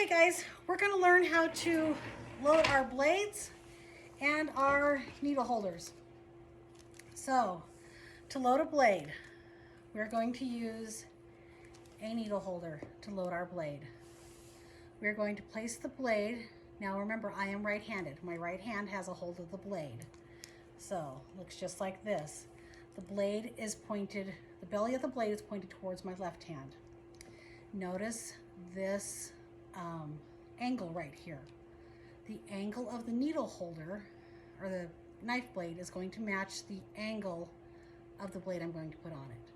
Okay guys, we're going to learn how to load our blades and our needle holders. So, to load a blade, we're going to use a needle holder to load our blade. We're going to place the blade. Now remember, I am right-handed. My right hand has a hold of the blade. So, looks just like this. The blade is pointed, the belly of the blade is pointed towards my left hand. Notice this angle right here. The angle of the needle holder or the knife blade is going to match the angle of the blade I'm going to put on it.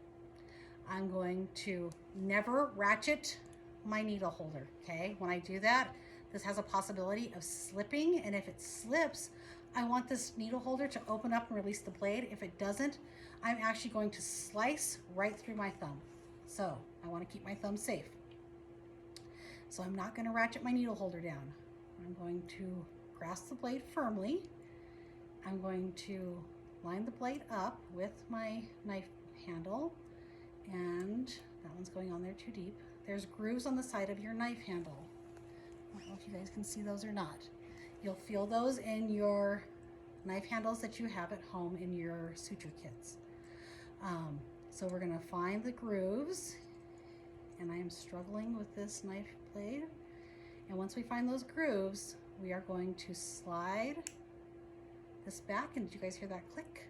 I'm going to never ratchet my needle holder, okay? When I do that, this has a possibility of slipping, and if it slips, I want this needle holder to open up and release the blade. If it doesn't, I'm actually going to slice right through my thumb. So I want to keep my thumb safe. So I'm not going to ratchet my needle holder down. I'm going to grasp the blade firmly. I'm going to line the blade up with my knife handle, and that one's going on there too deep. There's grooves on the side of your knife handle. I don't know if you guys can see those or not. You'll feel those in your knife handles that you have at home in your suture kits. So we're going to find the grooves, and I am struggling with this knife blade. And once we find those grooves, we are going to slide this back. And did you guys hear that click?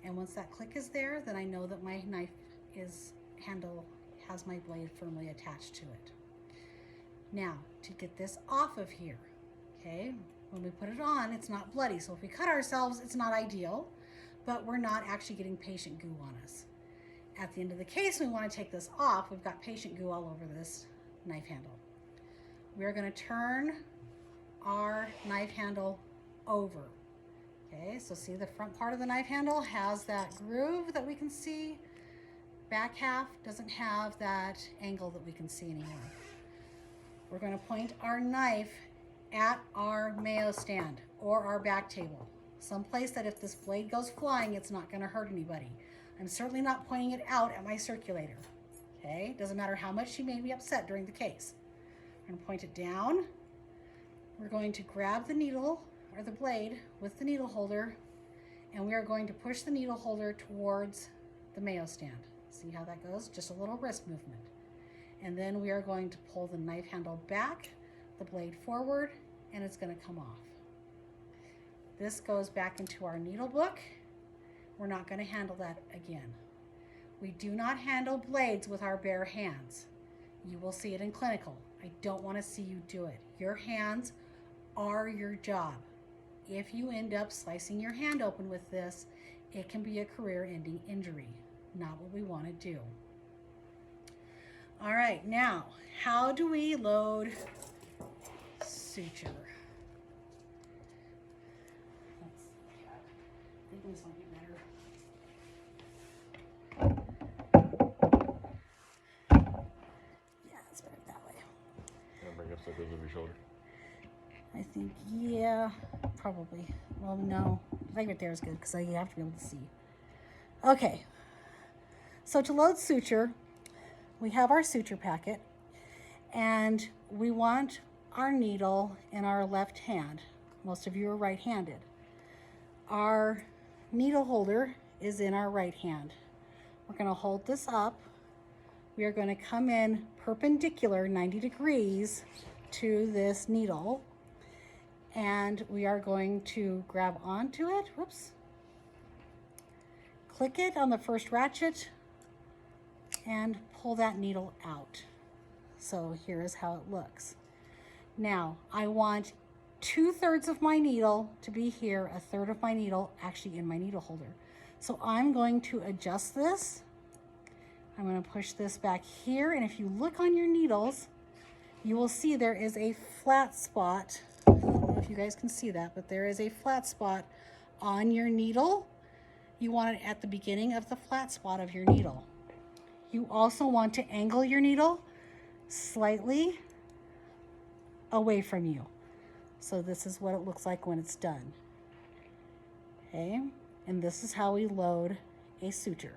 And once that click is there, then I know that my knife handle has my blade firmly attached to it. Now, to get this off of here, okay, when we put it on, it's not bloody. So if we cut ourselves, it's not ideal, but we're not actually getting patient goo on us. At the end of the case, we want to take this off. We've got patient goo all over this knife handle. We're going to turn our knife handle over. Okay, so see the front part of the knife handle has that groove that we can see. Back half doesn't have that angle that we can see anymore. We're going to point our knife at our mayo stand or our back table. Someplace that if this blade goes flying, it's not going to hurt anybody. I'm certainly not pointing it out at my circulator. Okay, doesn't matter how much she made me upset during the case. I'm going to point it down. We're going to grab the needle or the blade with the needle holder, and we are going to push the needle holder towards the mayo stand. See how that goes? Just a little wrist movement. And then we are going to pull the knife handle back, the blade forward, and it's going to come off. This goes back into our needle book. We're not going to handle that again. We do not handle blades with our bare hands. You will see it in clinical. I don't want to see you do it. Your hands are your job. If you end up slicing your hand open with this, it can be a career-ending injury. Not what we want to do. All right, now, how do we load suture? I think this might be better. Yeah, it's better that way. Can I bring up so it goes over your shoulder? I think, yeah, probably. Well, no, right there is good because you have to be able to see. Okay, so to load suture, we have our suture packet, and we want our needle in our left hand. Most of you are right-handed. Our needle holder is in our right hand. We're going to hold this up. We are going to come in perpendicular 90 degrees to this needle, and we are going to grab onto it. Whoops. Click it on the first ratchet and pull that needle out. So here is how it looks. Now I want 2/3 of my needle to be here, 1/3 of my needle actually in my needle holder. So I'm going to adjust this. I'm going to push this back here, and if you look on your needles, you will see there is a flat spot. I don't know if you guys can see that, but there is a flat spot on your needle. You want it at the beginning of the flat spot of your needle. You also want to angle your needle slightly away from you. So this is what it looks like when it's done. Okay, and this is how we load a suture.